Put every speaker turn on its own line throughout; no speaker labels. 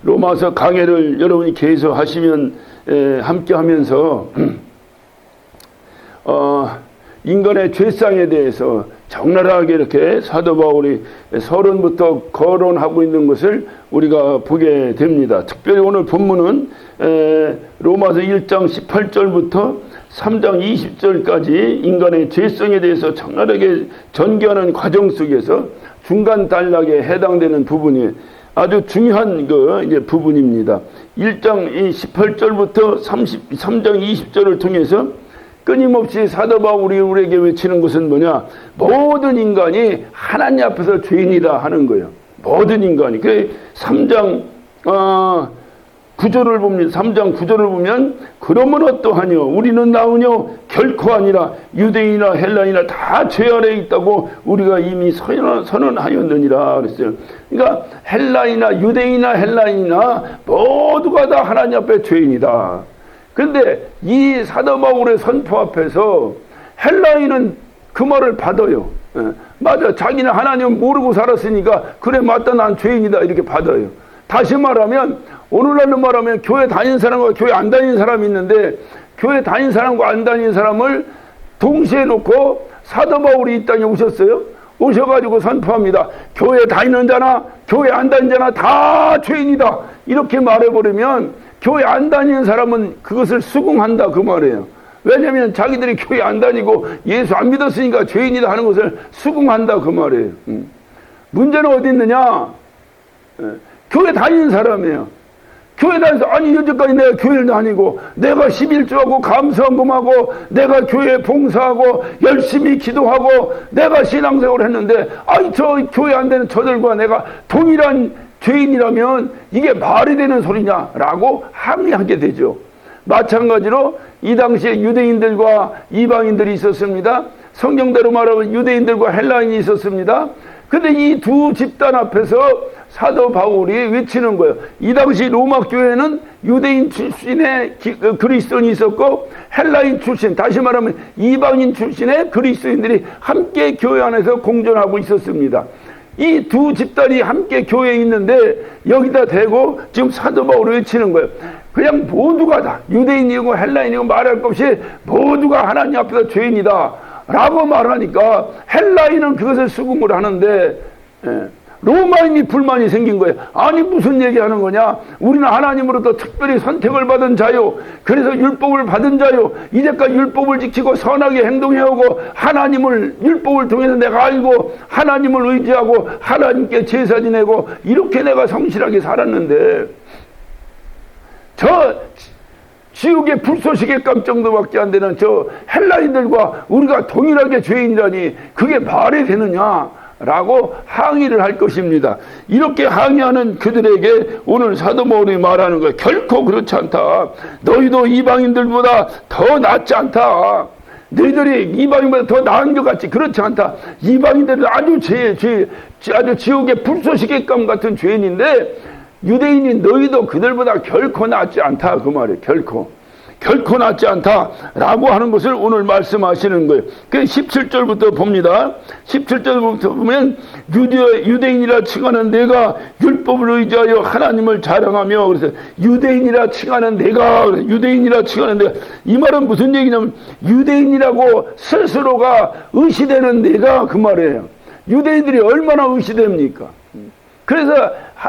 로마서 강해를 여러분이 계속 하시면 함께 하면서 인간의 죄상에 대해서 적나라하게 이렇게 사도 바울이 서론부터 거론하고 있는 것을 우리가 보게 됩니다. 특별히 오늘 본문은 로마서 1장 18절부터 3장 20절까지 인간의 죄성에 대해서 적나라하게 전개하는 과정 속에서 중간 단락에 해당되는 부분이 아주 중요한 이제 부분입니다. 1장 18절부터 3장 20절을 통해서 끊임없이 사도 바울이 우리에게 외치는 것은 뭐냐? 모든 인간이 하나님 앞에서 죄인이다 하는 거예요. 모든 인간이. 그 3장 9절을 봅니다. 3장 9절을 보면 그러면 어떠하뇨? 우리는 나으뇨? 결코 아니라 유대인이나 헬라인이나 다 죄 아래에 있다고 우리가 이미 선언하였느니라 그랬어요. 그러니까 헬라인이나 유대인이나 헬라인이나 모두가 다 하나님 앞에 죄인이다. 그런데 이 사도 바울의 선포 앞에서 헬라인은 그 말을 받아요. 맞아, 자기는 하나님 모르고 살았으니까 그래 맞다, 난 죄인이다 이렇게 받아요. 다시 말하면 오늘날로 말하면 교회 다니는 사람과 교회 안 다니는 사람이 있는데 교회 다니는 사람과 안 다니는 사람을 동시에 놓고 사도 바울이 이 땅에 오셨어요. 오셔가지고 선포합니다. 교회 다니는 자나 교회 안 다니는 자나 다 죄인이다 이렇게 말해버리면 교회 안 다니는 사람은 그것을 수긍한다 그 말이에요. 왜냐하면 자기들이 교회 안 다니고 예수 안 믿었으니까 죄인이다 하는 것을 수긍한다 그 말이에요. 문제는 어디 있느냐? 교회 다니는 사람이에요. 교회 다니면서 아니 여태까지 내가 교회를 다니고 내가 11조하고 감사헌금하고 내가 교회에 봉사하고 열심히 기도하고 내가 신앙생활을 했는데 아니 저 교회 안 되는 저들과 내가 동일한 죄인이라면 이게 말이 되는 소리냐라고 항의하게 되죠. 마찬가지로 이 당시에 유대인들과 이방인들이 있었습니다. 성경대로 말하면 유대인들과 헬라인이 있었습니다. 근데 이 두 집단 앞에서 사도 바울이 외치는 거예요. 이 당시 로마 교회는 유대인 출신의 그리스도인이 있었고 헬라인 출신, 다시 말하면 이방인 출신의 그리스도인들이 함께 교회 안에서 공존하고 있었습니다. 이 두 집단이 함께 교회에 있는데 여기다 대고 지금 사도 바울이 외치는 거예요. 그냥 모두가 다 유대인이고 헬라인이고 말할 것 없이 모두가 하나님 앞에서 죄인이다 라고 말하니까 헬라인은 그것을 수긍을 하는데 로마인이 불만이 생긴 거예요. 아니 무슨 얘기하는 거냐? 우리는 하나님으로부터 특별히 선택을 받은 자요, 그래서 율법을 받은 자요, 이제까지 율법을 지키고 선하게 행동해오고 하나님을 율법을 통해서 내가 알고 하나님을 의지하고 하나님께 제사 지내고 이렇게 내가 성실하게 살았는데 저 지옥의 불쏘시개 감 정도밖에 안 되는 저 헬라인들과 우리가 동일하게 죄인이라니 그게 말이 되느냐 라고 항의를 할 것입니다. 이렇게 항의하는 그들에게 오늘 사도 바울이 말하는 거예요. 결코 그렇지 않다. 너희도 이방인들보다 더 낫지 않다. 너희들이 이방인보다 더 나은 것 같지. 그렇지 않다. 이방인들은 아주 아주 지옥의 불쏘시개감 같은 죄인인데 유대인인 너희도 그들보다 결코 낫지 않다 그 말이에요. 결코 낫지 않다라고 하는 것을 오늘 말씀하시는 거예요. 그 17절부터 봅니다. 17절부터 보면 유대인이라 칭하는 내가 율법을 의지하여 하나님을 자랑하며, 그래서 유대인이라 칭하는 내가, 유대인이라 칭하는 내가, 이 말은 무슨 얘기냐면 유대인이라고 스스로가 의시되는 내가 그 말이에요. 유대인들이 얼마나 의시됩니까? 그래서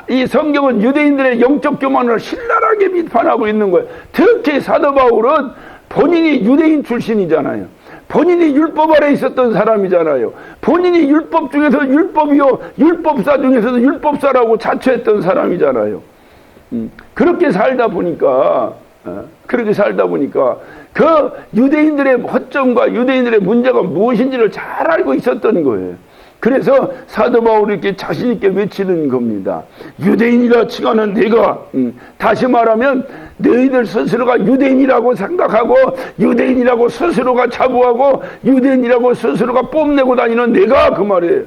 이 성경은 유대인들의 영적 교만을 신랄하게 비판하고 있는 거예요. 특히 사도 바울은 본인이 유대인 출신이잖아요. 본인이 율법 아래 있었던 사람이잖아요. 본인이 율법 중에서 율법이요, 율법사 중에서도 율법사라고 자처했던 사람이잖아요. 그렇게 살다 보니까 그 유대인들의 허점과 유대인들의 문제가 무엇인지를 잘 알고 있었던 거예요. 그래서 사도 바울이 이렇게 자신있게 외치는 겁니다. 유대인이라 칭하는 내가, 다시 말하면 너희들 스스로가 유대인이라고 생각하고 유대인이라고 스스로가 자부하고 유대인이라고 스스로가 뽐내고 다니는 내가 그 말이에요.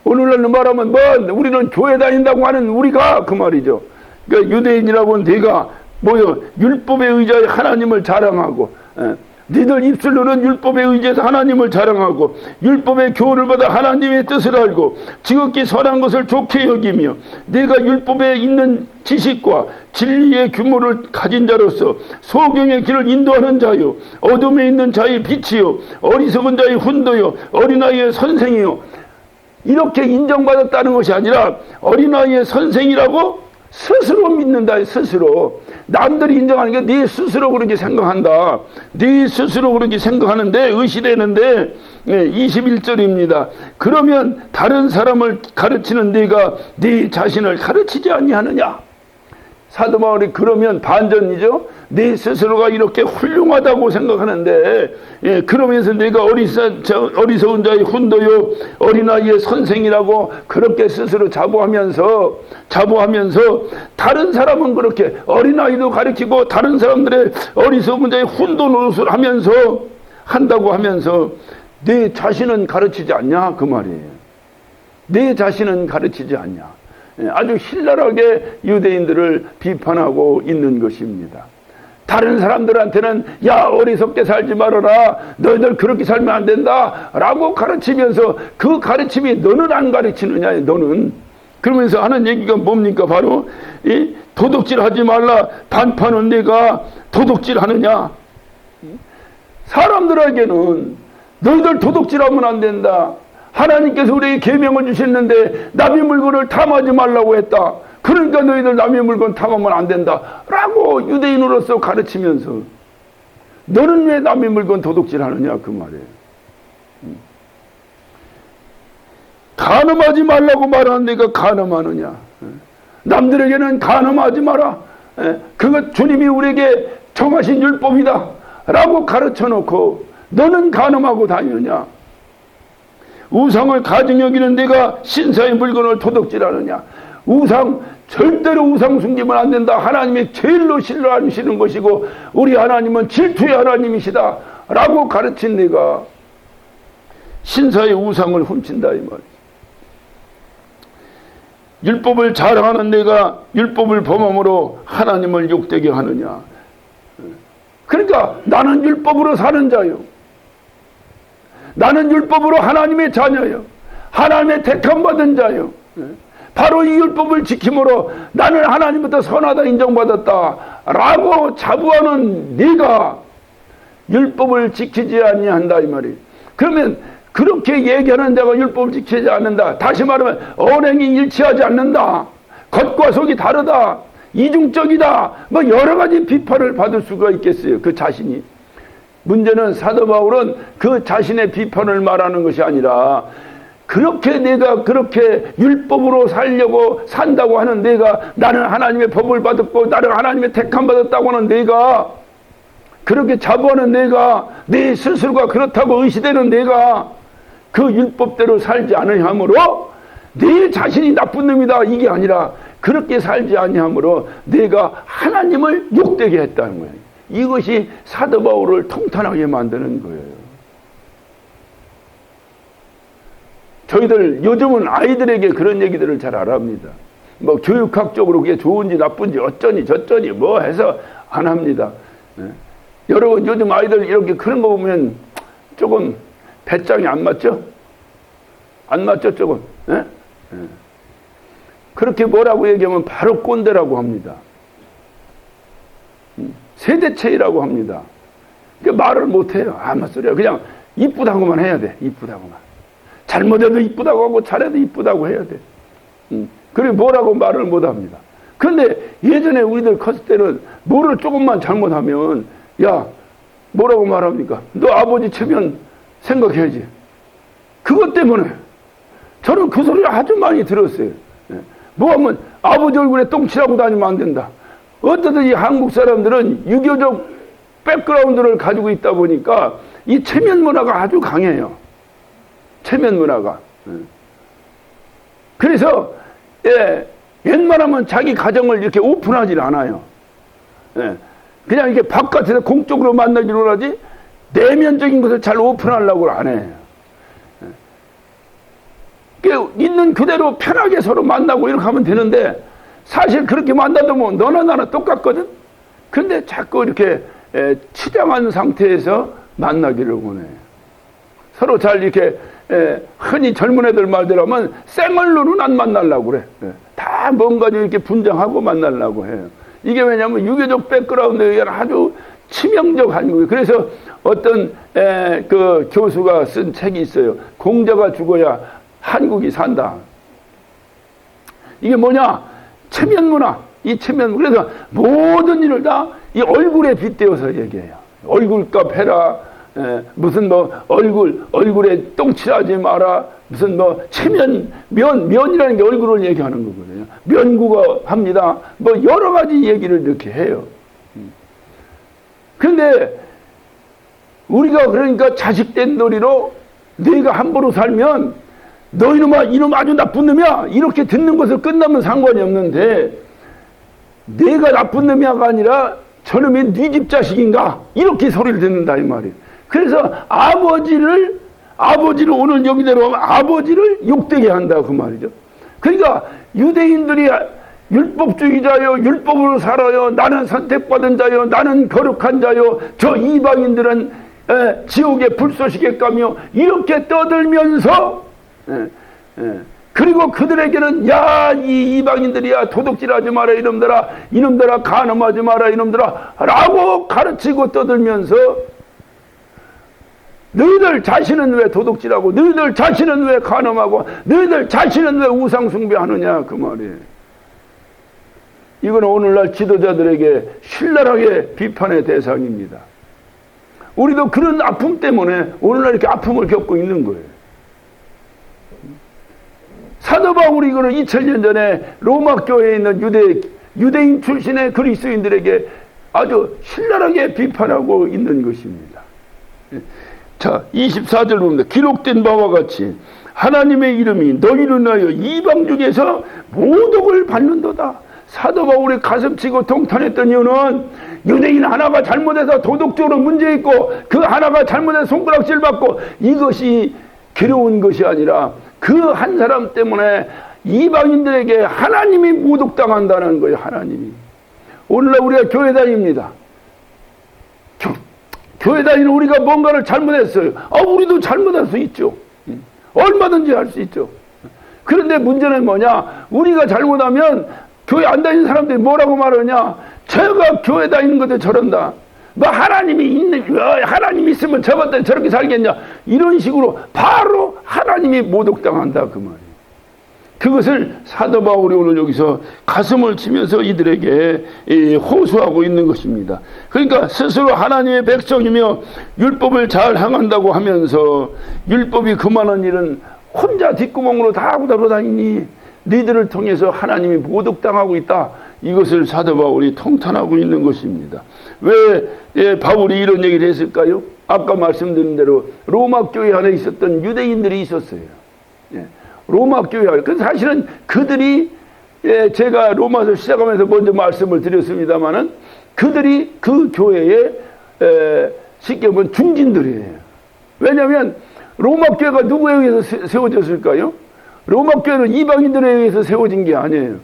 오늘날로 말하면 우리는 교회 다닌다고 하는 우리가 그 말이죠. 그러니까 유대인이라고 내가 율법에 의지하여 하나님을 자랑하고 너희들 입술로는 율법에 의지해서 하나님을 자랑하고 율법의 교훈을 받아 하나님의 뜻을 알고 지극히 선한 것을 좋게 여기며 내가 율법에 있는 지식과 진리의 규모를 가진 자로서 소경의 길을 인도하는 자요 어둠에 있는 자의 빛이요 어리석은 자의 훈도요 어린아이의 선생이요 이렇게 인정받았다는 것이 아니라 어린아이의 선생이라고 스스로 믿는다. 스스로 남들이 인정하는 게 네 스스로 그렇게 생각한다. 네 스스로 그렇게 생각하는데 의시되는데 21절입니다. 그러면 다른 사람을 가르치는 네가 네 자신을 가르치지 아니하느냐. 사도 바울이 그러면 반전이죠. 네 스스로가 이렇게 훌륭하다고 생각하는데 그러면서 내가 어리석은 자의 훈도요 어린아이의 선생이라고 그렇게 스스로 자부하면서 다른 사람은 그렇게 어린아이도 가르치고 다른 사람들의 어리석은 자의 훈도 노릇을 한다고 하면서 네 자신은 가르치지 않냐 그 말이에요. 네 자신은 가르치지 않냐. 아주 신랄하게 유대인들을 비판하고 있는 것입니다. 다른 사람들한테는 야 어리석게 살지 말아라 너희들 그렇게 살면 안 된다 라고 가르치면서 그 가르침이 너는 안 가르치느냐 너는 그러면서 하는 얘기가 뭡니까 바로 이 도둑질 하지 말라 반판은 내가 도둑질 하느냐 사람들에게는 너희들 도둑질하면 안 된다 하나님께서 우리에게 계명을 주셨는데 남의 물건을 탐하지 말라고 했다. 그러니까 너희들 남의 물건 탐하면 안 된다. 라고 유대인으로서 가르치면서 너는 왜 남의 물건 도둑질 하느냐 그 말이에요. 간음하지 말라고 말하는 내가 간음하느냐. 남들에게는 간음하지 마라. 그것 주님이 우리에게 정하신 율법이다. 라고 가르쳐 놓고 너는 간음하고 다니느냐. 우상을 가증 여기는 내가 신사의 물건을 도둑질하느냐. 절대로 우상 숨기면 안 된다. 하나님이 제일로 신뢰하시는 것이고 우리 하나님은 질투의 하나님이시다 라고 가르친 내가 신사의 우상을 훔친다 이 말이야. 율법을 자랑하는 내가 율법을 범함으로 하나님을 욕되게 하느냐. 그러니까 나는 율법으로 사는 자요. 나는 율법으로 하나님의 자녀요. 하나님의 택함받은 자요. 바로 이 율법을 지킴으로 나는 하나님부터 선하다 인정받았다 라고 자부하는 네가 율법을 지키지 아니한다 이 말이에요. 그러면 그렇게 얘기하는 자가 율법을 지키지 않는다. 다시 말하면 언행이 일치하지 않는다. 겉과 속이 다르다. 이중적이다. 뭐 여러 가지 비판을 받을 수가 있겠어요. 그 자신이. 문제는 사도 바울은 그 자신의 비판을 말하는 것이 아니라 그렇게 내가 그렇게 율법으로 살려고 산다고 하는 내가 나는 하나님의 법을 받았고 나는 하나님의 택함 받았다고 하는 내가 그렇게 자부하는 내가 내 스스로가 그렇다고 의시되는 내가 그 율법대로 살지 않으므로 내 자신이 나쁜 놈이다 이게 아니라 그렇게 살지 아니하므로 내가 하나님을 욕되게 했다는 거예요. 이것이 사도 바울을 통탄하게 만드는 거예요. 저희들 요즘은 아이들에게 그런 얘기들을 잘 안 합니다. 뭐 교육학적으로 그게 좋은지 나쁜지 어쩌니 저쩌니 뭐 해서 안 합니다. 여러분 요즘 아이들 이렇게 그런 거 보면 조금 배짱이 안 맞죠? 안 맞죠 조금? 그렇게 뭐라고 얘기하면 바로 꼰대라고 합니다. 세대체이라고 합니다. 말을 못해요. 아무 소리야. 그냥 이쁘다고만 해야 돼. 이쁘다고만. 잘못해도 이쁘다고 하고 잘해도 이쁘다고 해야 돼. 그리고 뭐라고 말을 못합니다. 그런데 예전에 우리들 컸을 때는 뭐를 조금만 잘못하면 야 뭐라고 말합니까? 너 아버지 체면 생각해야지. 그것 때문에 저는 그 소리를 아주 많이 들었어요. 뭐 하면 아버지 얼굴에 똥칠하고 다니면 안 된다. 어쨌든 이 한국 사람들은 유교적 백그라운드를 가지고 있다 보니까 이 체면 문화가 아주 강해요. 체면 문화가. 그래서 웬만하면 자기 가정을 이렇게 오픈하지 않아요. 그냥 이렇게 바깥에서 공적으로 만나기로 하지 내면적인 것을 잘 오픈하려고 안 해요. 있는 그대로 편하게 서로 만나고 이렇게 하면 되는데 사실 그렇게 만나도 너나 나나 똑같거든. 근데 자꾸 이렇게 치장한 상태에서 만나기를 원해. 서로 잘 이렇게 흔히 젊은 애들 말대로 하면 생얼로는 안 만나려고 그래. 다 뭔가 이렇게 분장하고 만나려고 해요. 이게 왜냐하면 유교적 백그라운드에 의한 아주 치명적 한국이에요. 그래서 어떤 그 교수가 쓴 책이 있어요. 공자가 죽어야 한국이 산다. 이게 뭐냐? 체면문화. 이 체면, 그래서 모든 일을 다 이 얼굴에 빗대어서 얘기해요. 얼굴값 해라. 무슨 뭐 얼굴에 똥칠하지 마라. 무슨 뭐 체면, 면이라는 게 얼굴을 얘기하는 거거든요. 면구가 합니다. 뭐 여러 가지 얘기를 이렇게 해요. 그런데 우리가 그러니까 자식된 놀이로 네가 함부로 살면 너 이놈 아주 나쁜 놈이야 이렇게 듣는 것을 끝나면 상관이 없는데, 내가 나쁜 놈이야가 아니라 저놈이 네 집 자식인가 이렇게 소리를 듣는다 이 말이에요. 그래서 아버지를 오늘 여기대로 하면 아버지를 욕되게 한다 그 말이죠. 그러니까 유대인들이 율법주의자요, 율법으로 살아요, 나는 선택받은 자요, 나는 거룩한 자요, 저 이방인들은 지옥의 불쏘시개 까며 이렇게 떠들면서 그리고 그들에게는 야, 이 이방인들이야 도둑질하지 마라 이놈들아 간음하지 마라 이놈들아 라고 가르치고 떠들면서 너희들 자신은 왜 도둑질하고 너희들 자신은 왜 간음하고 너희들 자신은 왜 우상숭배하느냐 그 말이에요. 이건 오늘날 지도자들에게 신랄하게 비판의 대상입니다. 우리도 그런 아픔 때문에 오늘날 이렇게 아픔을 겪고 있는 거예요. 사도 바울이 이거는 2000년 전에 로마 교회에 있는 유대인 출신의 그리스도인들에게 아주 신랄하게 비판하고 있는 것입니다. 자, 24절 봅니다. 기록된 바와 같이 하나님의 이름이 너희를 인하여 이방 중에서 모독을 받는도다. 사도 바울이 가슴치고 통탄했던 이유는 유대인 하나가 잘못해서 도덕적으로 문제 있고 그 하나가 잘못해서 손가락질 받고 이것이 괴로운 것이 아니라 그 한 사람 때문에 이방인들에게 하나님이 모독당한다는 거예요. 하나님이. 오늘날 우리가 교회 다닙니다. 교회 다니는 우리가 뭔가를 잘못했어요. 우리도 잘못할 수 있죠. 얼마든지 할 수 있죠. 그런데 문제는 뭐냐? 우리가 잘못하면 교회 안 다니는 사람들이 뭐라고 말하냐? 제가 교회 다니는 것도 저런다. 뭐 하나님이 있으면 저것들 저렇게 살겠냐? 이런 식으로 바로 하나님이 모독당한다 그 말이에요. 그것을 사도 바울이 오늘 여기서 가슴을 치면서 이들에게 호소하고 있는 것입니다. 그러니까 스스로 하나님의 백성이며 율법을 잘 행한다고 하면서 율법이 그만한 일은 혼자 뒷구멍으로 다 하고 다니니 너희들을 통해서 하나님이 모독당하고 있다. 이것을 사도 바울이 통탄하고 있는 것입니다. 왜 바울이 이런 얘기를 했을까요? 아까 말씀드린 대로 로마 교회 안에 있었던 유대인들이 있었어요. 로마 교회 안에. 그 사실은 그들이 제가 로마서 시작하면서 먼저 말씀을 드렸습니다마는 그들이 그 교회에 쉽게 보면 중진들이에요. 왜냐하면 로마 교회가 누구에 의해서 세워졌을까요? 로마 교회는 이방인들에 의해서 세워진 게 아니에요.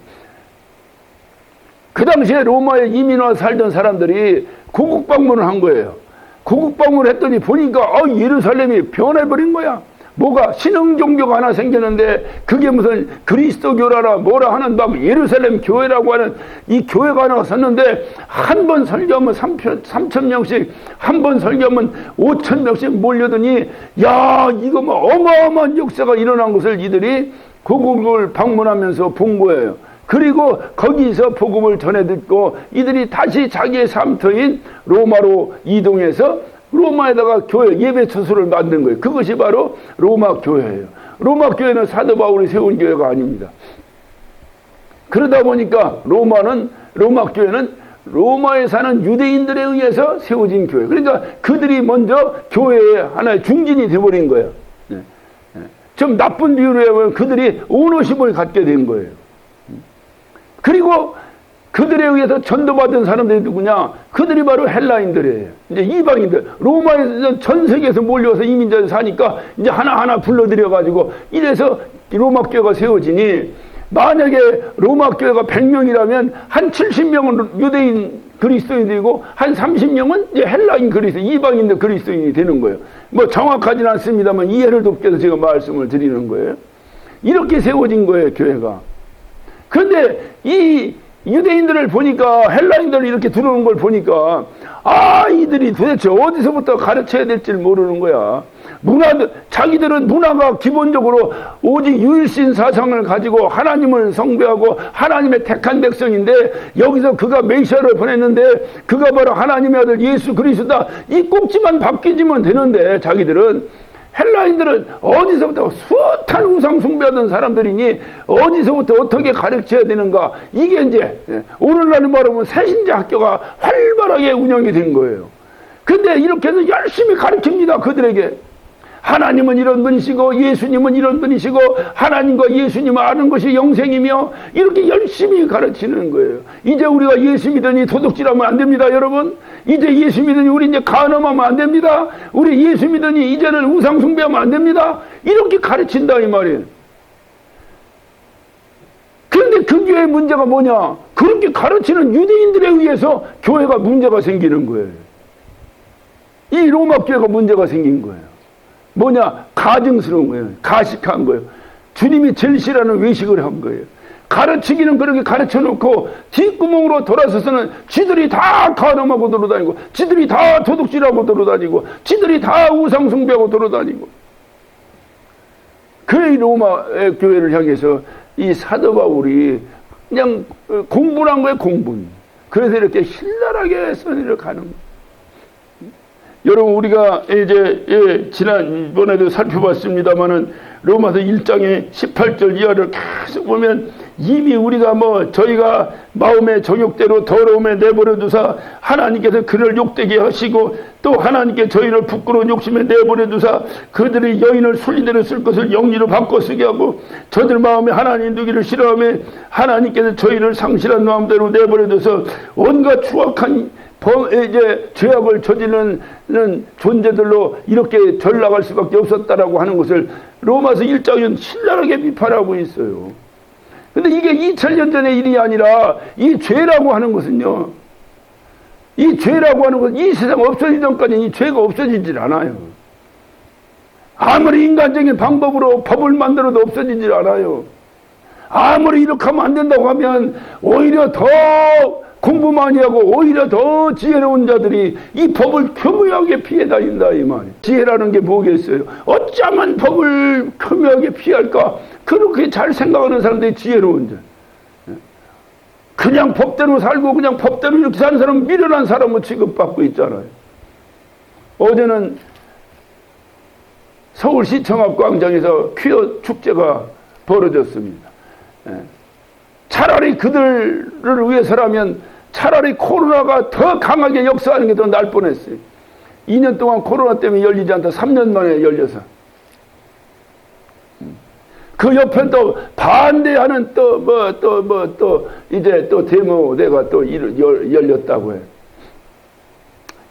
그 당시에 로마에 이민 와서 살던 사람들이 고국 방문을 한 거예요. 고국 방문을 했더니 보니까 예루살렘이 변해버린 거야. 뭐가 신흥 종교가 하나 생겼는데 그게 무슨 그리스도교라나 뭐라 하는 막 예루살렘 교회라고 하는 이 교회가 하나 섰는데 한 번 설교하면 3,000명씩 한 번 설교하면 5,000명씩 몰려더니 야 이거 뭐 어마어마한 역사가 일어난 것을 이들이 고국을 방문하면서 본 거예요. 그리고 거기서 복음을 전해 듣고 이들이 다시 자기의 삶터인 로마로 이동해서 로마에다가 교회 예배 처소를 만든 거예요. 그것이 바로 로마 교회예요. 로마 교회는 사도 바울이 세운 교회가 아닙니다. 그러다 보니까 로마 교회는 로마에 사는 유대인들에 의해서 세워진 교회. 그러니까 그들이 먼저 교회의 하나의 중진이 되어버린 거예요. 좀 나쁜 비유로 하면 그들이 오너십을 갖게 된 거예요. 그리고 그들에 의해서 전도받은 사람들이 누구냐? 그들이 바로 헬라인들이에요. 이제 이방인들. 로마에서 전 세계에서 몰려와서 이민자들 사니까 이제 하나하나 불러들여가지고 이래서 로마 교회가 세워지니 만약에 로마 교회가 100명이라면 한 70명은 유대인 그리스도인이고 한 30명은 이제 헬라인 그리스도인, 이방인들 그리스도인이 되는 거예요. 뭐 정확하지는 않습니다만 이해를 돕기 위해서 제가 말씀을 드리는 거예요. 이렇게 세워진 거예요, 교회가. 그런데 이 유대인들을 보니까, 헬라인들을 이렇게 들어오는 걸 보니까, 이들이 도대체 어디서부터 가르쳐야 될지 모르는 거야. 자기들은 문화가 기본적으로 오직 유일신 사상을 가지고 하나님을 숭배하고 하나님의 택한 백성인데, 여기서 그가 메시아를 보냈는데 그가 바로 하나님의 아들 예수 그리스도다, 이 꼭지만 바뀌지면 되는데, 자기들은, 헬라인들은 어디서부터 숱한 우상 숭배하던 사람들이니 어디서부터 어떻게 가르쳐야 되는가, 이게 이제 오늘날은 말하면 새신자 학교가 활발하게 운영이 된 거예요. 근데 이렇게 해서 열심히 가르칩니다. 그들에게 하나님은 이런 분이시고 예수님은 이런 분이시고 하나님과 예수님을 아는 것이 영생이며, 이렇게 열심히 가르치는 거예요. 이제 우리가 예수 믿으니 도둑질하면 안 됩니다, 여러분. 이제 예수 믿으니 우리 이제 간음하면 안 됩니다. 우리 예수 믿으니 이제는 우상 숭배하면 안 됩니다. 이렇게 가르친다 이 말이에요. 그런데 그 교회의 문제가 뭐냐? 그렇게 가르치는 유대인들에 의해서 교회가 문제가 생기는 거예요. 이 로마 교회가 문제가 생긴 거예요. 뭐냐? 가증스러운 거예요. 가식한 거예요. 주님이 제일 싫어하는 외식을 한 거예요. 가르치기는 그렇게 가르쳐 놓고 뒷구멍으로 돌아서서는 지들이 다 간음하고 돌아다니고, 지들이 다 도둑질하고 돌아다니고, 지들이 다 우상 숭배하고 돌아다니고. 그 로마의 교회를 향해서 이 사도 바울이 그냥 공부를 한 거예요, 공부. 그래서 이렇게 신랄하게 선의를 가는 거예요. 여러분, 우리가 이제 지난번에도 살펴봤습니다마는 로마서 1장의 18절 이하를 계속 보면, 이미 우리가 저희가 마음의 정욕대로 더러움에 내버려 두사 하나님께서 그를 욕되게 하시고, 또 하나님께 저희를 부끄러운 욕심에 내버려 두사 그들의 여인을 순리대로 쓸 것을 영리로 바꿔 쓰게 하고, 저들 마음에 하나님 두기를 싫어하며 하나님께서 저희를 상실한 마음대로 내버려 둬서 온갖 추악한 이제 죄악을 저지르는 존재들로 이렇게 전락할 수밖에 없었다라고 하는 것을 로마서 1장은 신랄하게 비판하고 있어요. 근데 이게 2000년 전의 일이 아니라, 이 죄라고 하는 것은요, 이 죄라고 하는 것은 이 세상 없어지기 전까지는 이 죄가 없어지질 않아요. 아무리 인간적인 방법으로 법을 만들어도 없어지질 않아요. 아무리 이렇게 하면 안 된다고 하면 오히려 더 공부 많이 하고 오히려 더 지혜로운 자들이 이 법을 교묘하게 피해 다닌다 이 말이에요. 지혜라는 게 뭐겠어요? 어쩌면 법을 교묘하게 피할까? 그렇게 잘 생각하는 사람들이 지혜로운 자. 그냥 법대로 살고 그냥 법대로 이렇게 사는 사람은 미련한 사람으로 취급받고 있잖아요. 어제는 서울시청 광장에서 퀴어 축제가 벌어졌습니다. 차라리 그들을 위해서라면 차라리 코로나가 더 강하게 역사하는 게 더 날 뻔했어요. 2년 동안 코로나 때문에 열리지 않다 3년 만에 열려서. 그 옆에 또 반대하는 이제 또 데모대가 또 열렸다고 해요.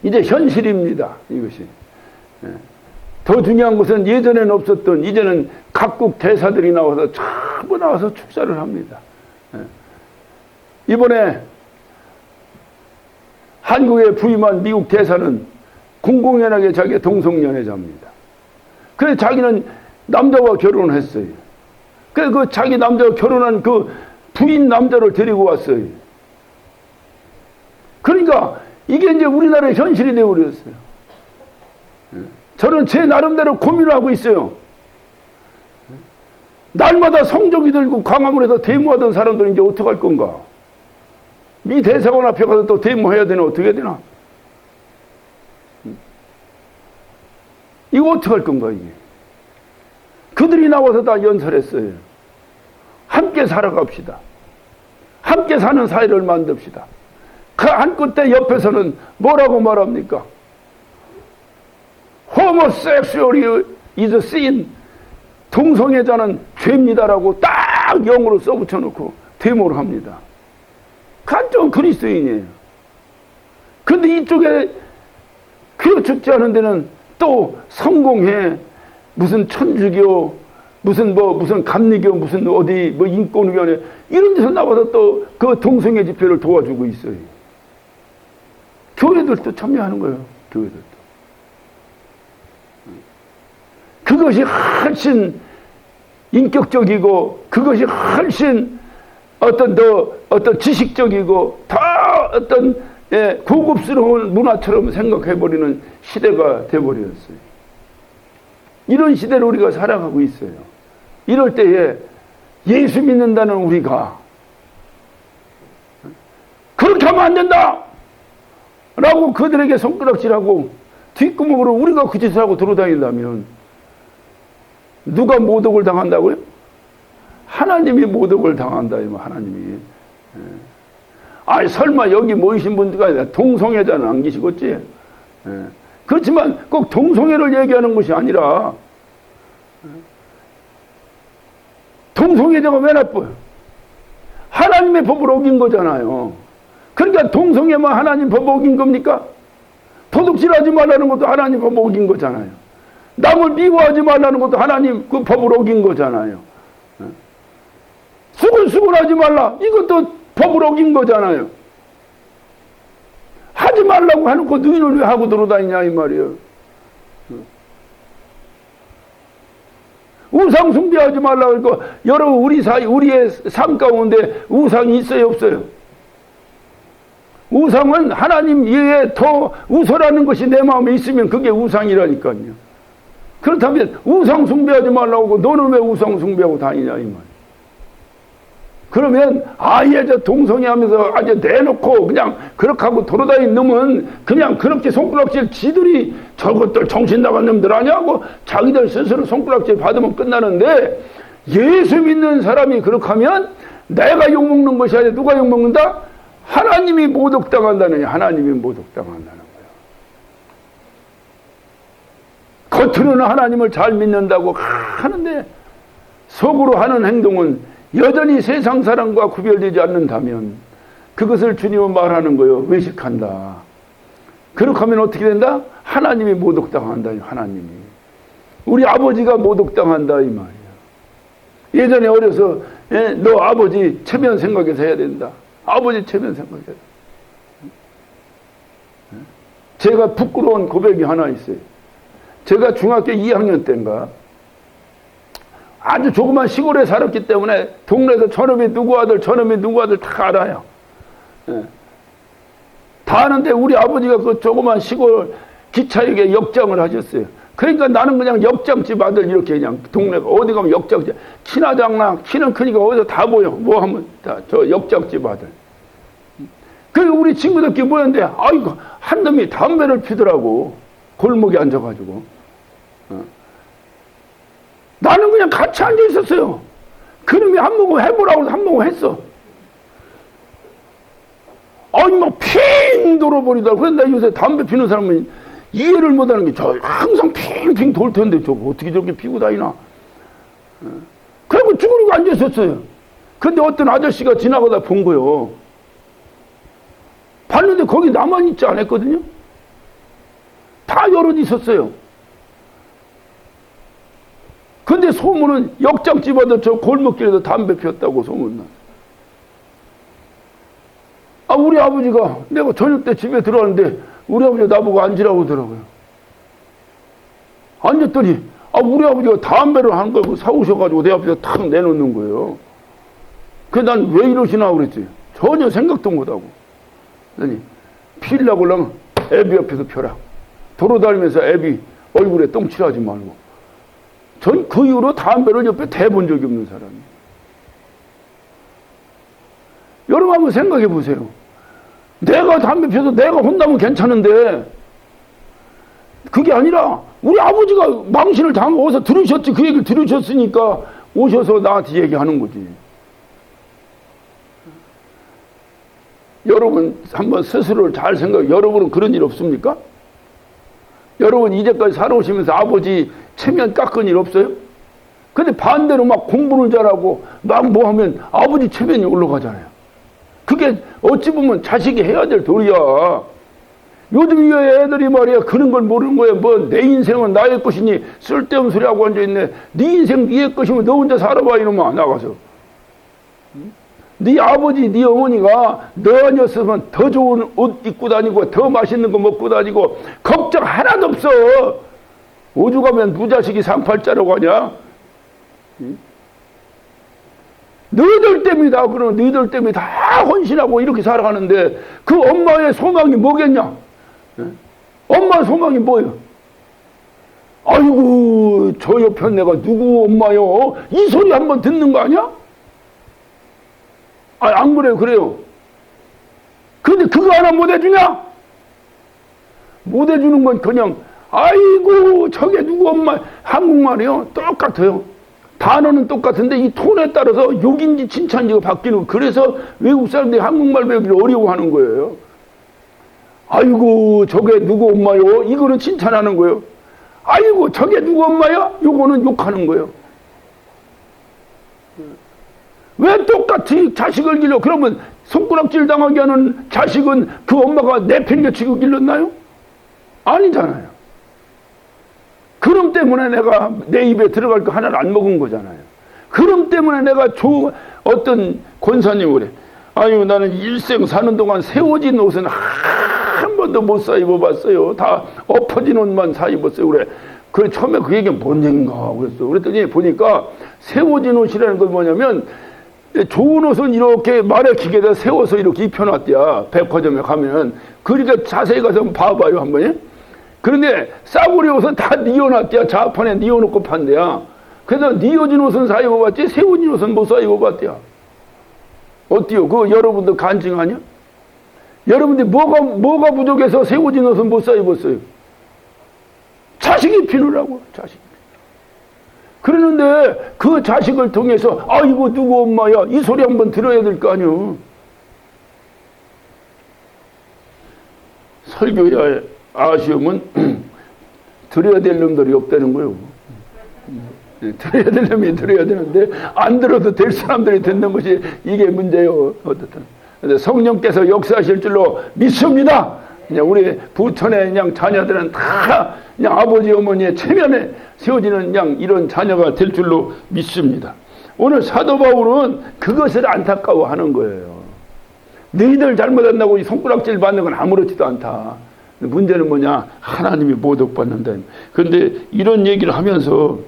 이제 현실입니다, 이것이. 더 중요한 것은 예전에는 없었던, 이제는 각국 대사들이 나와서 전부 나와서 축사를 합니다. 이번에 한국에 부임한 미국 대사는 공공연하게 자기가 동성연애자입니다. 그래서 자기는 남자와 결혼을 했어요. 그래서 그 자기 남자와 결혼한 그 부인 남자를 데리고 왔어요. 그러니까 이게 이제 우리나라의 현실이 되어버렸어요. 저는 제 나름대로 고민을 하고 있어요. 날마다 성적이 들고 광화문에서 데모하던 사람들은 이제 어떡할 건가? 미 대사관 앞에 가서 또 데모해야 되나? 어떻게 해야 되나? 이거 어떡할 건가, 이게? 그들이 나와서 다 연설했어요. 함께 살아갑시다. 함께 사는 사회를 만듭시다. 그 한 끝에 옆에서는 뭐라고 말합니까? Homosexuality is a sin. 동성애자는 죄입니다라고 딱 영어로 써붙여놓고 데모를 합니다. 간종 그리스도인이에요. 근데 이쪽에 그 축제 하는 데는 또 성공회, 무슨 천주교, 무슨 감리교, 무슨 어디 인권위원회 이런 데서 나와서 또 그 동성애 집회를 도와주고 있어요. 교회들도 참여하는 거예요. 교회들도. 그것이 훨씬 인격적이고 그것이 훨씬 어떤 지식적이고 다 어떤 고급스러운 문화처럼 생각해버리는 시대가 돼버렸어요. 이런 시대를 우리가 살아가고 있어요. 이럴 때에 예수 믿는다는 우리가 그렇게 하면 안 된다! 라고 그들에게 손가락질하고 뒷구멍으로 우리가 그 짓을 하고 돌아다닌다면 누가 모독을 당한다고요? 하나님이 모독을 당한다. 하나님이. 아니 설마 여기 모이신 분들가 동성애자는 안 계시겠지? 그렇지만 꼭 동성애를 얘기하는 것이 아니라 동성애자가 왜 나빠요? 하나님의 법을 어긴 거잖아요. 그러니까 동성애만 하나님 법 어긴 겁니까? 도둑질하지 말라는 것도 하나님 법 어긴 거잖아요. 남을 미워하지 말라는 것도 하나님 그 법을 어긴 거잖아요. 수근수근하지 말라. 이것도 법을 어긴 거잖아요. 하지 말라고 해놓고 너희는 왜 하고 돌아다니냐 이 말이에요. 우상 숭배하지 말라고 하니까 여러분 우리의 삶 가운데 우상이 있어요 없어요? 우상은 하나님 이외에 더 우서라는 것이 내 마음에 있으면 그게 우상이라니까요. 그렇다면 우상 숭배하지 말라고 하고 너는 왜 우상 숭배하고 다니냐 이 말. 그러면 아예 저 동성애 하면서 아주 내놓고 그냥 그렇게 하고 돌아다니는 놈은 그냥 그렇게 손가락질 지들이 저것들 정신 나간 놈들 아니냐고 자기들 스스로 손가락질 받으면 끝나는데 예수 믿는 사람이 그렇게 하면 내가 욕먹는 것이 아니라 누가 욕먹는다? 하나님이 모독당한다는 거예요. 하나님이 모독당한다는 거예요. 겉으로는 하나님을 잘 믿는다고 하는데 속으로 하는 행동은 여전히 세상 사람과 구별되지 않는다면 그것을 주님은 말하는 거예요. 외식한다. 그렇게 하면 어떻게 된다? 하나님이 모독당한다. 하나님이. 우리 아버지가 모독당한다 이 말이야. 예전에 어려서 너 아버지 체면 생각해서 해야 된다. 아버지 체면 생각해야 된다. 제가 부끄러운 고백이 하나 있어요. 제가 중학교 2학년 때인가 아주 조그만 시골에 살았기 때문에 동네에서 저놈이 누구 아들 다 알아요. 다 아는데 우리 아버지가 그 조그만 시골 기차역에 역장을 하셨어요. 그러니까 나는 그냥 역장집 아들 이렇게 그냥 동네가 어디 가면 역장집 키나 작나 키는 크니까 어디서 다 보여. 뭐 하면 다 저 역장집 아들. 그리고 우리 친구들끼리 모였는데 아이고 한 놈이 담배를 피더라고. 골목에 앉아가지고. 나는 그냥 같이 앉아 있었어요. 그놈이 한 모금 해보라고 해서 한 모금 했어. 아니 막 핑 돌아버리더라고. 그래서 나 요새 담배 피는 사람은 이해를 못하는 게 저 항상 핑핑 돌 텐데 저거 어떻게 저렇게 피고 다니나. 그리고 쭈그리고 앉아 있었어요. 근데 어떤 아저씨가 지나가다 본 거요. 봤는데 거기 나만 있지 않았거든요. 다 여럿 있었어요. 근데 소문은 역장집 아들 저 골목길에서 담배 피웠다고 소문나. 우리 아버지가 내가 저녁 때 집에 들어왔는데 우리 아버지가 나보고 앉으라고 하더라고요. 앉았더니 우리 아버지가 담배를 한 걸 사오셔가지고 내 앞에서 탁 내놓는 거예요. 그래서 난 왜 이러시나 그랬지. 전혀 생각도 못하고. 그러니 피우려고 그러면 애비 옆에서 펴라. 돌아다니면서 애비 얼굴에 똥칠하지 말고. 전 그 이후로 담배를 옆에 대본 적이 없는 사람이에요. 여러분 한번 생각해 보세요. 내가 담배 피워서 내가 혼나면 괜찮은데 그게 아니라 우리 아버지가 망신을 당하고 어디서 들으셨지. 그 얘기를 들으셨으니까 오셔서 나한테 얘기하는 거지. 여러분 한번 스스로를 잘 생각해. 여러분은 그런 일 없습니까? 여러분 이제까지 살아오시면서 아버지 체면 깎은 일 없어요? 근데 반대로 막 공부를 잘하고 막 뭐 하면 아버지 체면이 올라가잖아요. 그게 어찌 보면 자식이 해야 될 도리야. 요즘 이 애들이 말이야 그런 걸 모르는 거야. 뭐 내 인생은 나의 것이니 쓸데없는 소리하고 앉아있네. 네 인생 네의 것이면 너 혼자 살아봐 이놈아 나가서. 네 아버지, 네 어머니가 너 아니었으면 더 좋은 옷 입고 다니고 더 맛있는 거 먹고 다니고 걱정 하나도 없어. 오죽하면 무자식이 상팔자라고 하냐? 너희들 때문이다. 그러면 너희들 때문에 다 헌신하고 이렇게 살아가는데 그 엄마의 소망이 뭐겠냐? 엄마의 소망이 뭐예요? 아이고 저 옆에 내가 누구 엄마요? 이 소리 한번 듣는 거 아니야? 안 그래요? 그래요. 근데 그거 하나 못 해주냐? 못 해주는 건 그냥 아이고 저게 누구 엄마. 한국말이요 똑같아요. 단어는 똑같은데 이 톤에 따라서 욕인지 칭찬인지가 바뀌는 거. 그래서 외국 사람들이 한국말 배우기를 어려워하는 거예요. 아이고 저게 누구 엄마요? 이거는 칭찬하는 거예요. 아이고 저게 누구 엄마야? 요거는 욕하는 거예요. 왜 똑같이 자식을 길러? 그러면 손가락질 당하게 하는 자식은 그 엄마가 내팽개치고 길렀나요? 아니잖아요. 그럼 때문에 내가 내 입에 들어갈 거 하나를 안 먹은 거잖아요. 그럼 때문에 내가 어떤 권사님 그래. 아유 나는 일생 사는 동안 새워진 옷은 한 번도 못 사 입어봤어요. 다 엎어진 옷만 사 입었어요. 그래. 그래 처음에 그 얘기는 뭔 얘기인가 그랬어. 그랬더니 보니까 새워진 옷이라는 건 뭐냐면 좋은 옷은 이렇게 말에 기계에다 세워서 이렇게 입혀놨대야. 백화점에 가면. 그러니까 자세히 가서 한번 봐봐요 한번. 그런데 싸구려 옷은 다 뉘어놨대야. 자판에 뉘어놓고 판대야. 그래서 뉘어진 옷은 사 입어봤지 새워진 옷은 못 사 입어봤대야. 어때요? 그거 여러분들 간증 아니야? 여러분들 뭐가 부족해서 새워진 옷은 못 사 입었어요? 자식이 피누라고. 자식이. 그러는데 그 자식을 통해서 아이고 누구 엄마야 이 소리 한번 들어야 될 거 아니요. 설교야 아쉬우면 들어야 될 놈들이 없다는 거예요. 들어야 될 놈이 들어야 되는데 안 들어도 될 사람들이 듣는 것이 이게 문제예요. 어떻든 성령께서 역사하실 줄로 믿습니다. 그냥 우리 부천의 그냥 자녀들은 다 그냥 아버지 어머니의 체면에 세워지는 그냥 이런 자녀가 될 줄로 믿습니다. 오늘 사도 바울은 그것을 안타까워하는 거예요. 너희들 잘못한다고 손가락질 받는 건 아무렇지도 않다. 문제는 뭐냐? 하나님이 모독받는다. 그런데 이런 얘기를 하면서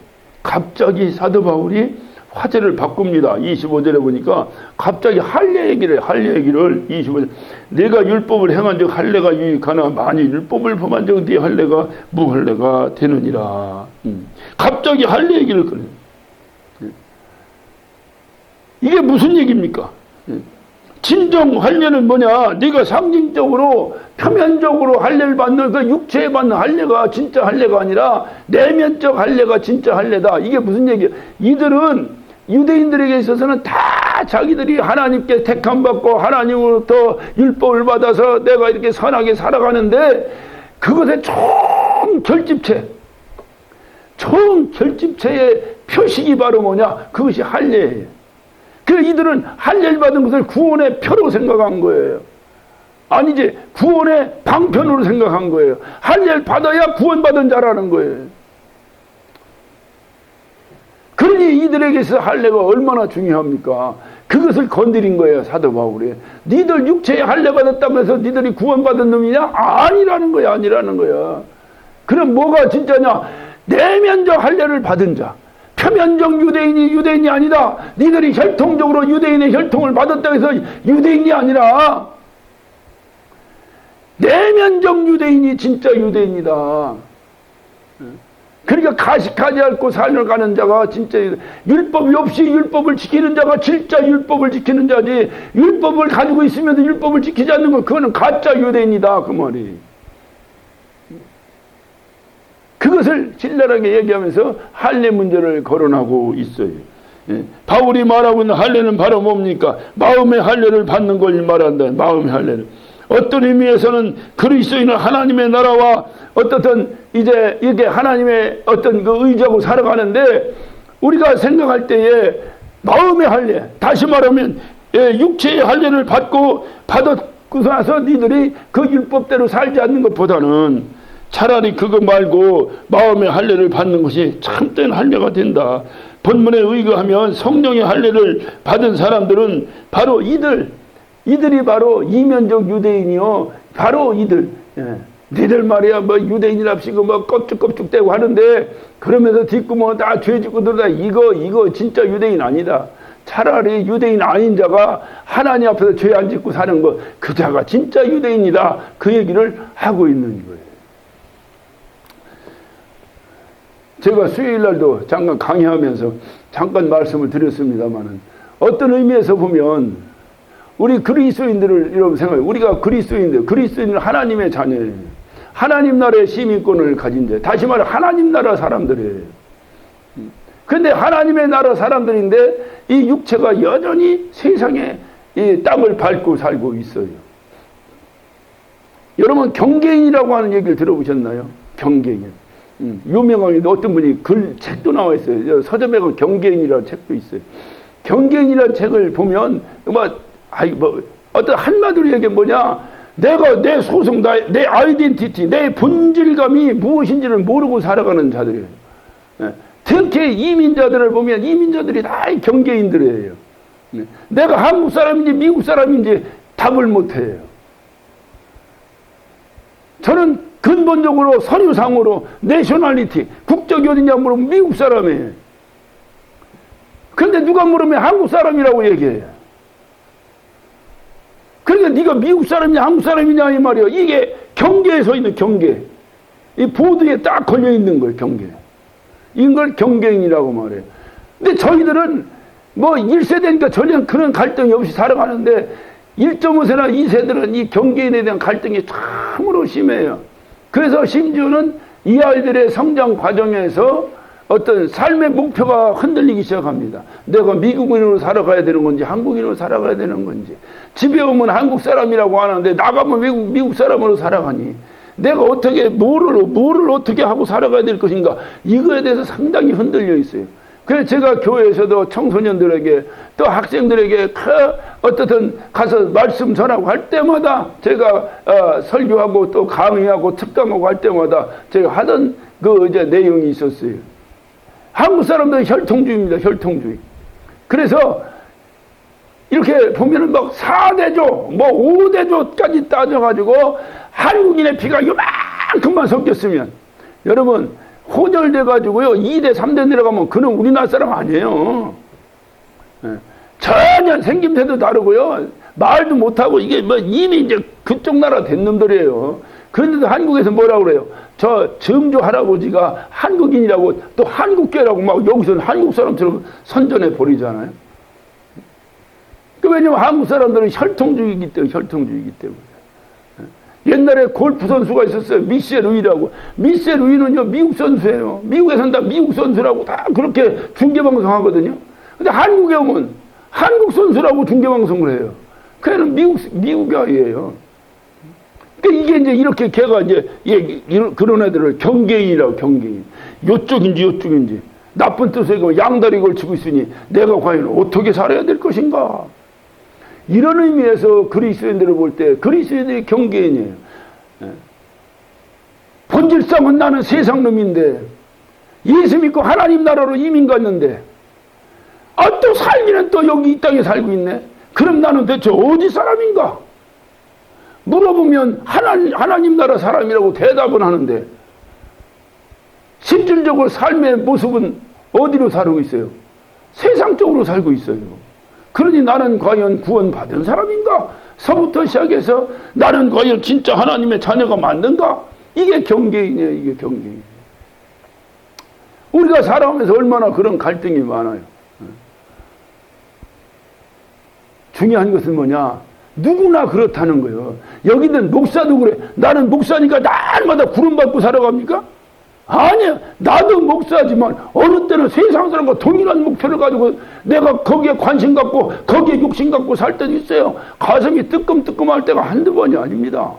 갑자기 사도 바울이 화제를 바꿉니다. 25절에 보니까 갑자기 할례 얘기를 25절 내가 율법을 행한 적 할례가 유익하나 만일 율법을 범한 적 네 할례가 무할례가 되느니라. 갑자기 할례 얘기를 꺼내요. 이게 무슨 얘기입니까? 진정 할례는 뭐냐? 네가 상징적으로 표면적으로 할례를 받는 그 육체에 받는 할례가 진짜 할례가 아니라 내면적 할례가 진짜 할례다. 이게 무슨 얘기예요? 이들은 유대인들에게 있어서는 다 자기들이 하나님께 택함 받고 하나님으로부터 율법을 받아서 내가 이렇게 선하게 살아가는데 그것의 총 결집체의 표식이 바로 뭐냐? 그것이 할례예요. 그래서 이들은 할례를 받은 것을 구원의 표로 생각한 거예요. 아니지 구원의 방편으로 생각한 거예요. 할례를 받아야 구원받은 자라는 거예요. 그러니 이들에게 있어 할례가 얼마나 중요합니까? 그것을 건드린 거예요. 사도 바울이. 니들 육체에 할례 받았다면서 니들이 구원받은 놈이냐? 아니라는 거야. 아니라는 거야. 그럼 뭐가 진짜냐? 내면적 할례를 받은 자. 표면적 유대인이 아니다. 니들이 혈통적으로 유대인의 혈통을 받았다고 해서 유대인이 아니라 내면적 유대인이 진짜 유대인이다. 그러니까 가식하지 않고 살려가는 자가 진짜 율법이 없이 율법을 지키는 자가 진짜 율법을 지키는 자지 율법을 가지고 있으면서 율법을 지키지 않는 건 그거는 가짜 유대인이다 그 말이. 그것을 신랄하게 얘기하면서 할례 문제를 거론하고 있어요. 바울이 말하고 있는 할례는 바로 뭡니까? 마음의 할례를 받는 걸 말한다. 마음의 할례를. 어떤 의미에서는 그리스도인은 하나님의 나라와 어떻든 이제 이게 하나님의 어떤 그 의지하고 살아가는데 우리가 생각할 때에 마음의 할례, 다시 말하면 육체의 할례를 받고 나서 니들이 그 율법대로 살지 않는 것보다는 차라리 그거 말고 마음의 할례를 받는 것이 참된 할례가 된다. 본문에 의거하면 성령의 할례를 받은 사람들은 바로 이들이 바로 이면적 유대인이요. 바로 이들. 예. 니들 말이야 뭐 유대인이랍시고 뭐 껍죽껍죽대고 하는데 그러면서 뒷구멍 다 죄짓고 들어다 이거 진짜 유대인 아니다. 차라리 유대인 아닌 자가 하나님 앞에서 죄 안 짓고 사는 것, 그 자가 진짜 유대인이다. 그 얘기를 하고 있는 거예요. 제가 수요일 날도 잠깐 강의하면서 잠깐 말씀을 드렸습니다마는 어떤 의미에서 보면 우리 그리스도인들을 여러분 생각해요. 우리가 그리스도인은 하나님의 자녀예요. 하나님 나라의 시민권을 가진 자. 다시 말해 하나님 나라 사람들이에요. 근데 하나님의 나라 사람들인데 이 육체가 여전히 세상에 이 땅을 밟고 살고 있어요. 여러분 경계인이라고 하는 얘기를 들어보셨나요? 경계인. 유명한 어떤 분이 책도 나와 있어요. 서점에 가면 경계인이라는 책도 있어요. 경계인이라는 책을 보면 어떤 한마디로 얘기하면 뭐냐? 내가 내 소속, 내 아이덴티티, 내 본질감이 무엇인지를 모르고 살아가는 자들이에요. 특히 이민자들을 보면 이민자들이 다 경계인들이에요. 내가 한국 사람인지 미국 사람인지 답을 못해요. 저는 근본적으로 서류상으로 내셔널리티, 국적이 어디냐 물으면 미국 사람이에요. 그런데 누가 물으면 한국 사람이라고 얘기해요. 그러니까 네가 미국 사람이냐 한국 사람이냐 이 말이야. 이게 경계에 서 있는 경계. 이 보드에 딱 걸려 있는 거예요. 경계. 이걸 경계인이라고 말해요. 근데 저희들은 뭐 1세대니까 전혀 그런 갈등이 없이 살아가는데 1.5세나 2세들은 이 경계인에 대한 갈등이 참으로 심해요. 그래서 심지어는 이 아이들의 성장 과정에서 어떤 삶의 목표가 흔들리기 시작합니다. 내가 미국인으로 살아가야 되는 건지 한국인으로 살아가야 되는 건지. 집에 오면 한국 사람이라고 하는데 나가면 미국 사람으로 살아가니 내가 어떻게 뭐를 어떻게 하고 살아가야 될 것인가, 이거에 대해서 상당히 흔들려 있어요. 그래서 제가 교회에서도 청소년들에게 또 학생들에게 어떻든 가서 말씀 전하고 할 때마다 제가 설교하고 또 강의하고 특강하고 할 때마다 제가 하던 이제 내용이 있었어요. 한국 사람들은 혈통주의입니다. 혈통주의. 그래서 이렇게 보면은 막 4대조, 뭐 5대조까지 따져가지고 한국인의 피가 요만큼만 섞였으면 여러분 혼혈돼가지고요 2대 3대 내려가면 그는 우리나라 사람 아니에요. 전혀 생김새도 다르고요 말도 못하고 이게 뭐 이미 이제 그쪽 나라 된 놈들이에요. 그런데도 한국에서 뭐라고 그래요? 저 점조 할아버지가 한국인이라고 또 한국계라고 막 여기서는 한국 사람처럼 선전해 버리잖아요. 왜냐면 한국 사람들은 혈통주의이기 때문에. 옛날에 골프 선수가 있었어요. 미셸 루이라고. 미셸 루이는요, 미국 선수예요. 미국에선 다 미국 선수라고 다 그렇게 중계방송 하거든요. 근데 한국에 오면 한국 선수라고 중계방송을 해요. 걔는 미국 아이예요. 그러니까 이게 이제 이렇게 걔가 이제 그런 애들을 경계인이라고, 경계인. 요쪽인지 나쁜 뜻에 양다리 걸치고 있으니 내가 과연 어떻게 살아야 될 것인가. 이런 의미에서 그리스도인들을 볼 때 그리스도인들이 경계인이에요. 본질상은 나는 세상 놈인데 예수 믿고 하나님 나라로 이민 갔는데 또 삶이는 또 여기 이 땅에 살고 있네. 그럼 나는 대체 어디 사람인가? 물어보면 하나님 나라 사람이라고 대답은 하는데 실질적으로 삶의 모습은 어디로 살고 있어요? 세상적으로 살고 있어요. 그러니 나는 과연 구원받은 사람인가? 서부터 시작해서 나는 과연 진짜 하나님의 자녀가 맞는가? 이게 경계인이에요. 이게 경계인. 우리가 살아오면서 얼마나 그런 갈등이 많아요. 중요한 것은 뭐냐? 누구나 그렇다는 거예요. 여기는 목사도 그래. 나는 목사니까 날마다 구름받고 살아갑니까? 아니야. 나도 목사지만 어느 때는 세상 사람과 동일한 목표를 가지고 내가 거기에 관심 갖고 거기에 욕심 갖고 살 때도 있어요. 가슴이 뜨끔뜨끔할 때가 한두 번이 아닙니다.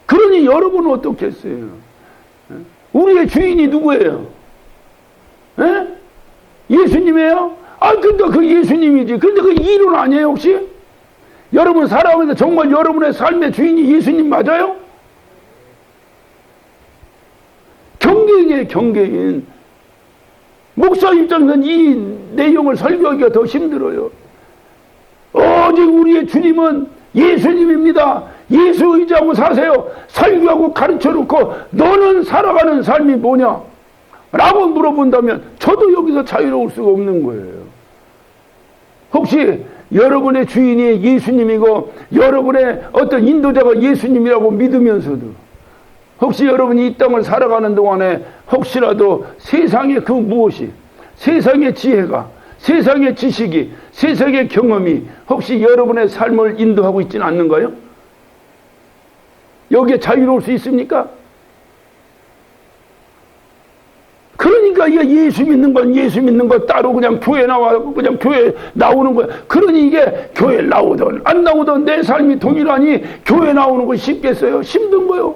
그러니 여러분은 어떻겠어요? 우리의 주인이 누구예요? 에? 예수님이에요? 근데 그 예수님이지. 근데 그 이론 아니에요 혹시? 여러분 살아오면서 정말 여러분의 삶의 주인이 예수님 맞아요? 경계인이에요, 경계인. 목사 입장에서는 이 내용을 설교하기가 더 힘들어요. 오직 우리의 주님은 예수님입니다. 예수 의지하고 사세요. 설교하고 가르쳐놓고 너는 살아가는 삶이 뭐냐? 라고 물어본다면 저도 여기서 자유로울 수가 없는 거예요. 혹시 여러분의 주인이 예수님이고 여러분의 어떤 인도자가 예수님이라고 믿으면서도 혹시 여러분이 이 땅을 살아가는 동안에 혹시라도 세상의 그 무엇이, 세상의 지혜가, 세상의 지식이, 세상의 경험이 혹시 여러분의 삶을 인도하고 있지는 않는가요? 여기에 자유로울 수 있습니까? 그러니까 이게 예수 믿는 건 예수 믿는 거 따로 그냥 교회 나와서 그냥 교회 나오는 거야. 그러니 이게 교회 나오든 안 나오든 내 삶이 동일하니 교회 나오는 거 쉽겠어요? 힘든 거요.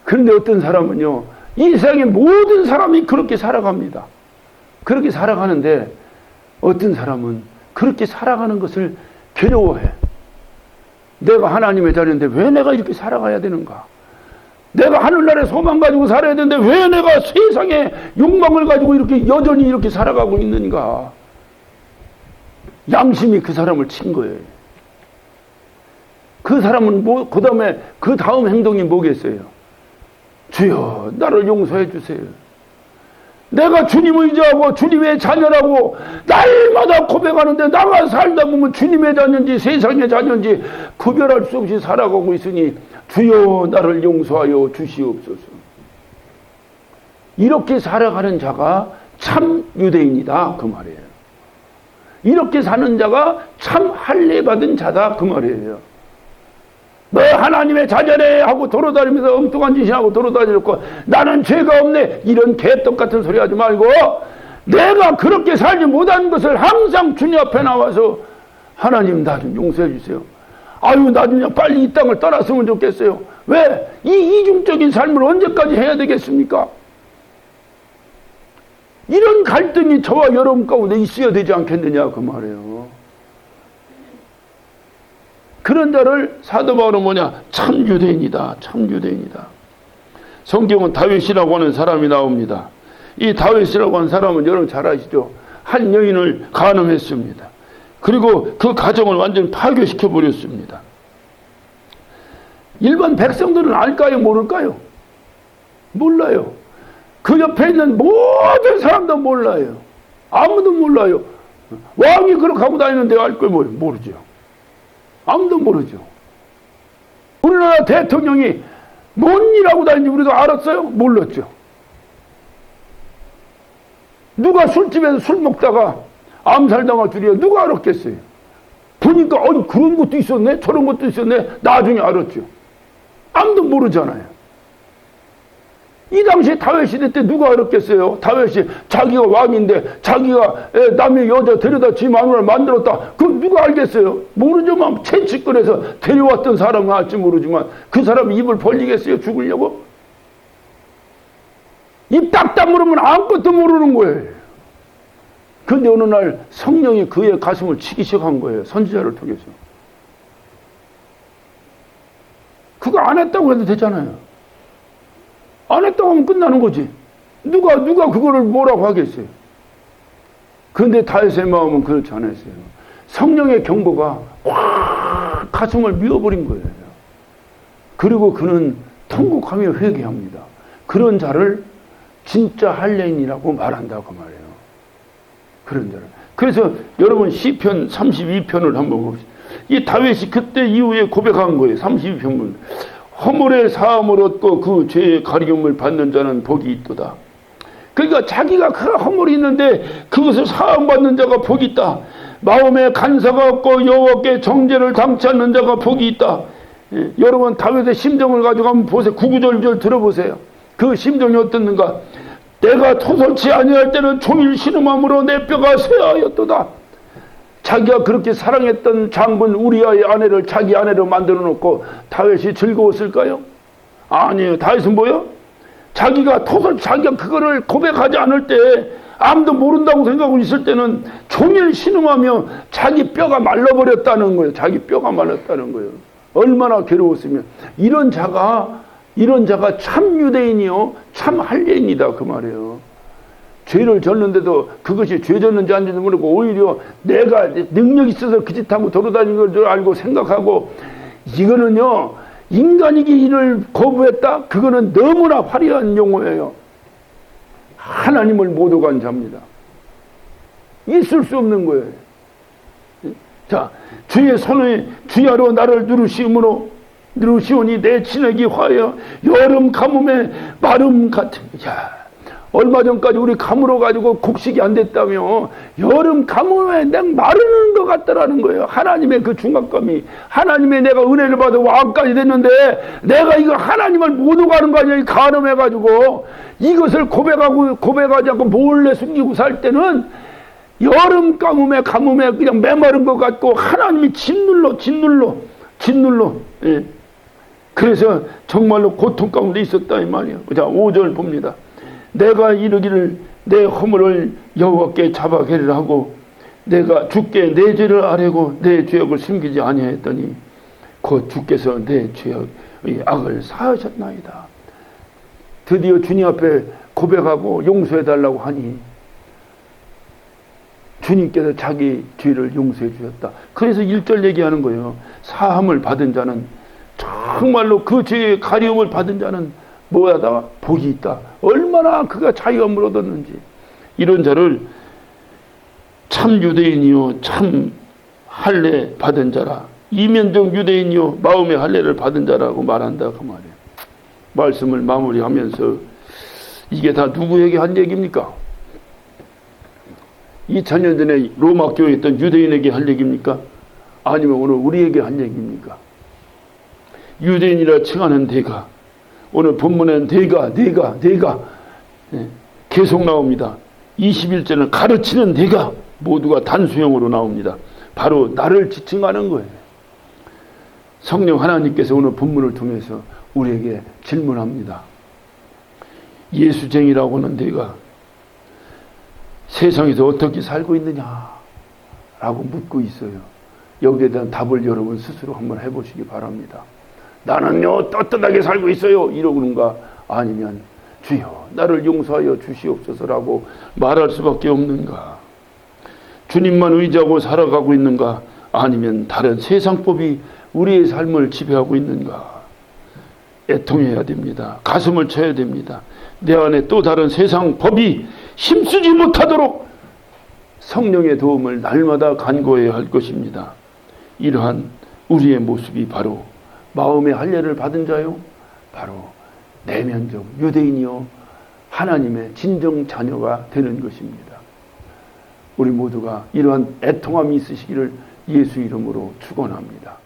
그런데 어떤 사람은요, 이 세상의 모든 사람이 그렇게 살아갑니다. 그렇게 살아가는데 어떤 사람은 그렇게 살아가는 것을 괴로워해. 내가 하나님의 자녀인데 왜 내가 이렇게 살아가야 되는가? 내가 하늘나라에 소망 가지고 살아야 되는데 왜 내가 세상의 욕망을 가지고 이렇게 여전히 이렇게 살아가고 있는가? 양심이 그 사람을 친 거예요. 그 사람은 그 다음 행동이 뭐겠어요? 주여, 나를 용서해 주세요. 내가 주님 의지하고 주님의 자녀라고 날마다 고백하는데 나가 살다 보면 주님의 자녀인지 세상의 자녀인지 구별할 수 없이 살아가고 있으니 주여, 나를 용서하여 주시옵소서. 이렇게 살아가는 자가 참 유대인이다 그 말이에요. 이렇게 사는 자가 참 할례 받은 자다 그 말이에요. 너 하나님의 자녀네 하고 돌아다니면서 엉뚱한 짓이 하고 돌아다니고 나는 죄가 없네 이런 개떡 같은 소리 하지 말고 내가 그렇게 살지 못한 것을 항상 주님 앞에 나와서 하나님 나 좀 용서해 주세요. 아유 나 좀 빨리 이 땅을 떠났으면 좋겠어요. 왜? 이 이중적인 삶을 언제까지 해야 되겠습니까? 이런 갈등이 저와 여러분 가운데 있어야 되지 않겠느냐 그 말이에요. 그런 자를 사도 바울은 뭐냐? 참 유대인이다. 참 유대인이다. 성경은 다윗이라고 하는 사람이 나옵니다. 이 다윗이라고 하는 사람은 여러분 잘 아시죠? 한 여인을 간음했습니다. 그리고 그 가정을 완전히 파괴시켜 버렸습니다. 일반 백성들은 알까요? 모를까요? 몰라요. 그 옆에 있는 모든 사람도 몰라요. 아무도 몰라요. 왕이 그렇게 하고 다니는데 알 걸 모르죠. 아무도 모르죠. 우리나라 대통령이 뭔 일하고 다니는지 우리가 알았어요? 몰랐죠. 누가 술집에서 술 먹다가 암살당할 줄이야 누가 알았겠어요? 보니까 그런 것도 있었네 저런 것도 있었네 나중에 알았죠. 아무도 모르잖아요. 이 당시에 다윗 시대 때 누가 알았겠어요? 다윗이 자기가 왕인데 자기가 남의 여자 데려다 지 마누라를 만들었다. 그럼 누가 알겠어요? 모르지만 채찍거려서 데려왔던 사람은 알지 모르지만 그 사람이 입을 벌리겠어요? 죽으려고? 입 딱 다물으면 아무것도 모르는 거예요. 그런데 어느 날 성령이 그의 가슴을 치기 시작한 거예요. 선지자를 통해서. 그거 안 했다고 해도 되잖아요. 안 했다고 하면 끝나는 거지. 누가 그거를 뭐라고 하겠어요. 그런데 다윗의 마음은 그렇지 않았어요. 성령의 경고가 확 가슴을 밀어버린 거예요. 그리고 그는 통곡하며 회개합니다. 그런 자를 진짜 할례인이라고 말한다고 말해요. 그런 자를. 그래서 여러분 시편 32편을 한번 봅시다. 이 다윗이 그때 이후에 고백한 거예요. 32편은. 허물의 사함을 얻고 그 죄의 가리움을 받는 자는 복이 있도다. 그러니까 자기가 그 허물이 있는데 그것을 사함받는 자가 복이 있다. 마음에 간사가 없고 여호와께 정죄를 당치 않는 자가 복이 있다. 여러분 다윗의 심정을 가지고 한번 보세요. 구구절절 들어보세요. 그 심정이 어떻는가? 내가 토설치 아니할 때는 종일 신음함으로 내 뼈가 쇠하였도다. 자기가 그렇게 사랑했던 장군 우리아의 아내를 자기 아내로 만들어 놓고 다윗이 즐거웠을까요? 아니에요. 다윗은 뭐요? 자기가 자기가 그거를 고백하지 않을 때 아무도 모른다고 생각하고 있을 때는 종일 신음하며 자기 뼈가 말라버렸다는 거예요. 자기 뼈가 말랐다는 거예요. 얼마나 괴로웠으면. 이런 자가 이런 자가 참 유대인이요 참 할례인이다 그 말이에요. 죄를 졌는데도 그것이 죄 졌는지 안 졌는지 모르고 오히려 내가 능력이 있어서 그 짓하고 돌아다니는 걸 알고 생각하고, 이거는요 인간이기 일을 거부했다? 그거는 너무나 화려한 용어예요. 하나님을 못 오간 자입니다. 있을 수 없는 거예요. 자, 주의 손에 주야로 나를 누르시오니 내 친액이 화하여 여름 가뭄에 마름 같은. 야, 얼마 전까지 우리 가물어 가지고 곡식이 안 됐다며 여름 가뭄에 내가 마르는 것 같다라는 거예요. 하나님의 그 중압감이, 하나님의 내가 은혜를 받아 왕까지 됐는데 내가 이거 하나님을 못 오가는 거 아니야. 간음해가지고 이것을 고백하지 않고 몰래 숨기고 살 때는 여름 가뭄에 그냥 메마른 것 같고 하나님이 짓눌러. 예. 그래서 정말로 고통 가운데 있었다 이 말이에요. 자, 5절 봅니다. 내가 이르기를 내 허물을 여호와께 자박하리라 하고 내가 주께 내 죄를 아뢰고 내 죄악을 숨기지 아니하였더니 곧 주께서 내 죄악의 악을 사하셨나이다. 드디어 주님 앞에 고백하고 용서해달라고 하니 주님께서 자기 죄를 용서해 주셨다. 그래서 1절 얘기하는 거예요. 사함을 받은 자는, 정말로 그 죄의 가리움을 받은 자는 뭐하다? 복이 있다. 얼마나 그가 자유함을 얻었는지. 이런 자를 참 유대인이요 참 할례 받은 자라, 이면적 유대인이요 마음의 할례를 받은 자라고 말한다 그 말이에요. 말씀을 마무리하면서 이게 다 누구에게 한 얘기입니까? 2000년 전에 로마 교회에 있던 유대인에게 할 얘기입니까? 아니면 오늘 우리에게 한 얘기입니까? 유대인이라 칭하는 대가, 오늘 본문엔 대가 계속 나옵니다. 21절은 가르치는 대가 모두가 단수형으로 나옵니다. 바로 나를 지칭하는 거예요. 성령 하나님께서 오늘 본문을 통해서 우리에게 질문합니다. 예수쟁이라고 하는 대가 세상에서 어떻게 살고 있느냐라고 묻고 있어요. 여기에 대한 답을 여러분 스스로 한번 해보시기 바랍니다. 나는요 떳떳하게 살고 있어요 이러는가, 아니면 주여 나를 용서하여 주시옵소서라고 말할 수밖에 없는가, 주님만 의지하고 살아가고 있는가, 아니면 다른 세상법이 우리의 삶을 지배하고 있는가. 애통해야 됩니다. 가슴을 쳐야 됩니다. 내 안에 또 다른 세상 법이 힘쓰지 못하도록 성령의 도움을 날마다 간구해야 할 것입니다. 이러한 우리의 모습이 바로 마음의 할례를 받은 자요, 바로 내면적 유대인이요 하나님의 진정 자녀가 되는 것입니다. 우리 모두가 이러한 애통함이 있으시기를 예수 이름으로 축원합니다.